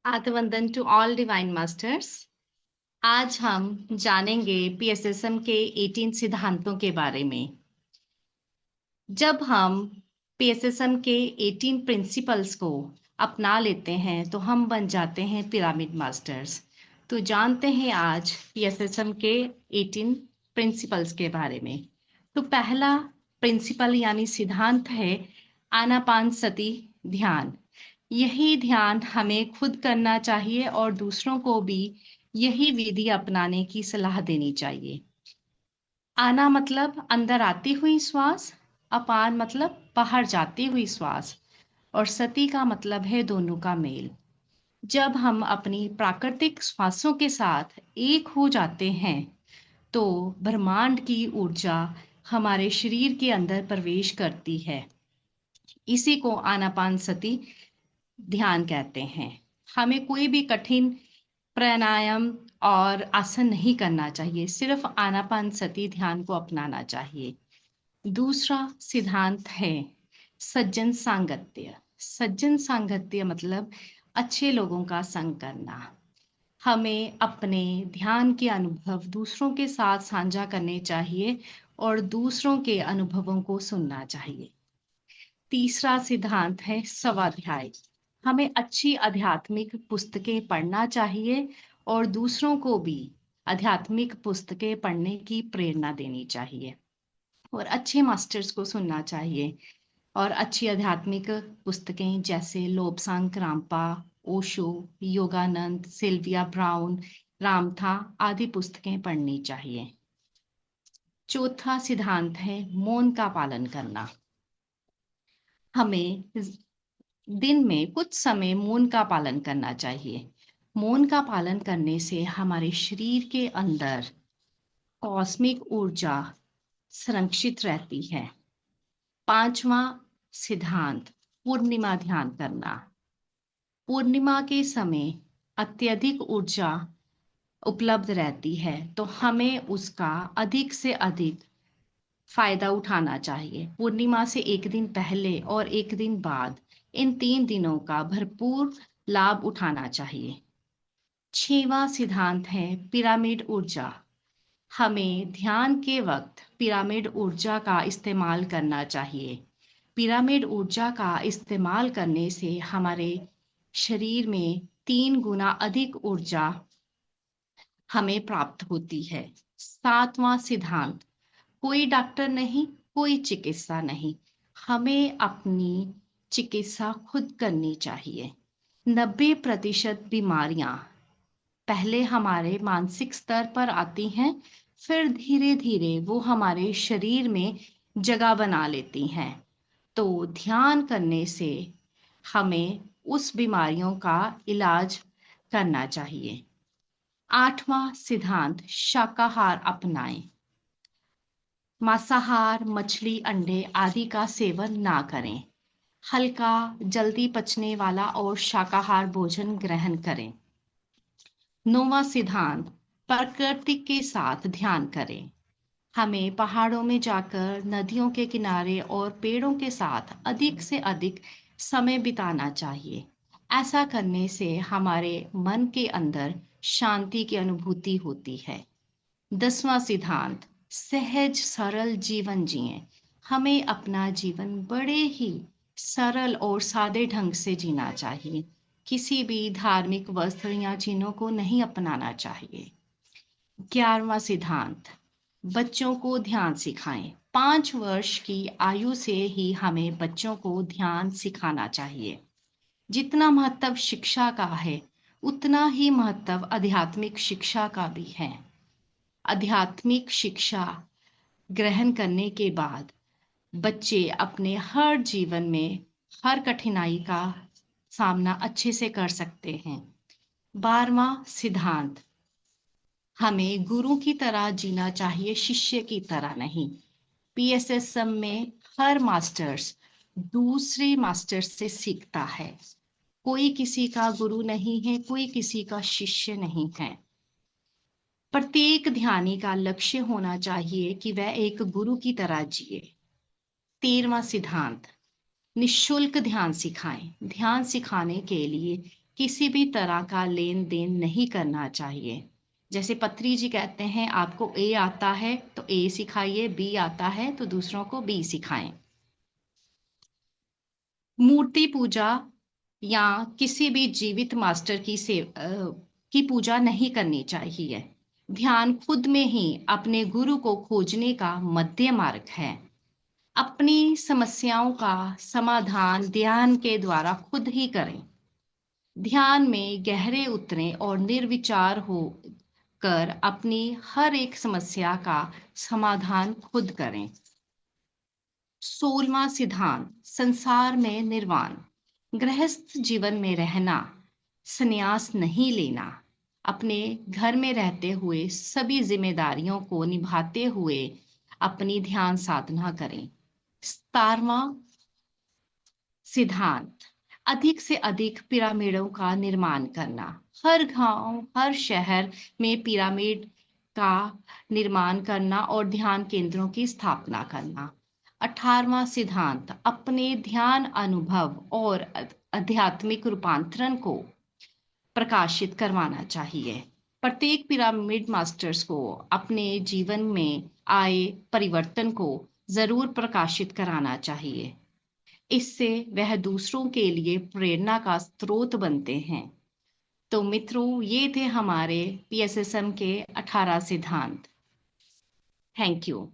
आत्मवंदन to all divine masters. आज हम जानेंगे पीएसएसएम के 18 सिद्धांतों के बारे में। जब हम पीएसएसएम के 18 प्रिंसिपल्स को अपना लेते हैं तो हम बन जाते हैं पिरामिड मास्टर्स। तो जानते हैं आज पीएसएसएम के 18 प्रिंसिपल्स के बारे में। तो पहला प्रिंसिपल यानी सिद्धांत है आनापान सती ध्यान। यही ध्यान हमें खुद करना चाहिए और दूसरों को भी यही विधि अपनाने की सलाह देनी चाहिए। आना मतलब अंदर आती हुई श्वास, अपान मतलब बाहर जाती हुई श्वास, और सती का मतलब है दोनों का मेल। जब हम अपनी प्राकृतिक श्वासों के साथ एक हो जाते हैं तो ब्रह्मांड की ऊर्जा हमारे शरीर के अंदर प्रवेश करती है। इसी को आनापान सती ध्यान कहते हैं। हमें कोई भी कठिन प्राणायाम और आसन नहीं करना चाहिए, सिर्फ आनापान सती ध्यान को अपनाना चाहिए। दूसरा सिद्धांत है सज्जन सांगत्य। सज्जन सांगत्य मतलब अच्छे लोगों का संग करना। हमें अपने ध्यान के अनुभव दूसरों के साथ साझा करने चाहिए और दूसरों के अनुभवों को सुनना चाहिए। तीसरा सिद्धांत है स्वाध्याय। हमें अच्छी आध्यात्मिक पुस्तकें पढ़ना चाहिए और दूसरों को भी आध्यात्मिक पुस्तकें पढ़ने की प्रेरणा देनी चाहिए और अच्छे मास्टर्स को सुनना चाहिए। और अच्छी आध्यात्मिक पुस्तकें जैसे लोबसांग रामपा, ओशो, योगानंद, सिल्विया ब्राउन, रामथा आदि पुस्तकें पढ़नी चाहिए। चौथा सिद्धांत है मौन का पालन करना। हमें दिन में कुछ समय मौन का पालन करना चाहिए। मौन का पालन करने से हमारे शरीर के अंदर कॉस्मिक ऊर्जा संरक्षित रहती है। पांचवा सिद्धांत पूर्णिमा ध्यान करना। पूर्णिमा के समय अत्यधिक ऊर्जा उपलब्ध रहती है तो हमें उसका अधिक से अधिक फायदा उठाना चाहिए। पूर्णिमा से एक दिन पहले और एक दिन बाद इन 3 दिनों का भरपूर लाभ उठाना चाहिए। छठवां सिद्धांत है पिरामिड ऊर्जा। हमें ध्यान के वक्त पिरामिड ऊर्जा का इस्तेमाल करना चाहिए। पिरामिड ऊर्जा का इस्तेमाल करने से हमारे शरीर में 3 गुना अधिक ऊर्जा हमें प्राप्त होती है। सातवां सिद्धांत कोई डॉक्टर नहीं, कोई चिकित्सा नहीं, हमें अपनी चिकित्सा खुद करनी चाहिए। 90% बीमारियां पहले हमारे मानसिक स्तर पर आती हैं, फिर धीरे धीरे वो हमारे शरीर में जगह बना लेती हैं। तो ध्यान करने से हमें उस बीमारियों का इलाज करना चाहिए। आठवां सिद्धांत शाकाहार अपनाएं। मांसाहार, मछली, अंडे आदि का सेवन ना करें। हल्का, जल्दी पचने वाला और शाकाहार भोजन ग्रहण करें। नौवां सिद्धांत प्रकृति के साथ ध्यान करें। हमें पहाड़ों में जाकर नदियों के किनारे और पेड़ों के साथ अधिक से अधिक समय बिताना चाहिए। ऐसा करने से हमारे मन के अंदर शांति की अनुभूति होती है। 10वां सिद्धांत सहज सरल जीवन जिएं। हमें अपना जीवन बड़े ही सरल और सादे ढंग से जीना चाहिए। किसी भी धार्मिक वस्त्र या चिन्हों को नहीं अपनाना चाहिए। 11वां सिद्धांत बच्चों को ध्यान सिखाएं। 5 वर्ष की आयु से ही हमें बच्चों को ध्यान सिखाना चाहिए। जितना महत्व शिक्षा का है उतना ही महत्व आध्यात्मिक शिक्षा का भी है। आध्यात्मिक शिक्षा ग्रहण करने के बाद बच्चे अपने हर जीवन में हर कठिनाई का सामना अच्छे से कर सकते हैं। 12वां सिद्धांत हमें गुरु की तरह जीना चाहिए, शिष्य की तरह नहीं। पीएसएसएम में हर मास्टर्स दूसरे मास्टर्स से सीखता है। कोई किसी का गुरु नहीं है, कोई किसी का शिष्य नहीं है। प्रत्येक ध्यानी का लक्ष्य होना चाहिए कि वह एक गुरु की तरह जिए। 13वां सिद्धांत निशुल्क ध्यान सिखाएं। ध्यान सिखाने के लिए किसी भी तरह का लेन देन नहीं करना चाहिए। जैसे पत्री जी कहते हैं, आपको ए आता है तो ए सिखाइए, बी आता है तो दूसरों को बी सिखाएं। मूर्ति पूजा या किसी भी जीवित मास्टर की पूजा नहीं करनी चाहिए। ध्यान खुद में ही अपने गुरु को खोजने का मध्य मार्ग है। अपनी समस्याओं का समाधान ध्यान के द्वारा खुद ही करें। ध्यान में गहरे उतरें और निर्विचार हो कर अपनी हर एक समस्या का समाधान खुद करें। 16वां सिद्धांत, संसार में निर्वाण। गृहस्थ जीवन में रहना, संन्यास नहीं लेना, अपने घर में रहते हुए सभी जिम्मेदारियों को निभाते हुए अपनी ध्यान साधना करें। 17वां सिद्धांत, अधिक से अधिक पिरामिडों का निर्माण करना। हर गांव, हर शहर में पिरामिड का निर्माण करना और ध्यान केंद्रों की स्थापना करना। 18वां सिद्धांत, अपने ध्यान अनुभव और आध्यात्मिक रूपांतरण को प्रकाशित करवाना चाहिए। प्रत्येक पिरामिड मास्टर्स को अपने जीवन में आए परिवर्तन को जरूर प्रकाशित कराना चाहिए। इससे वह दूसरों के लिए प्रेरणा का स्रोत बनते हैं। तो मित्रों, ये थे हमारे पीएसएसएम के 18 सिद्धांत। Thank you.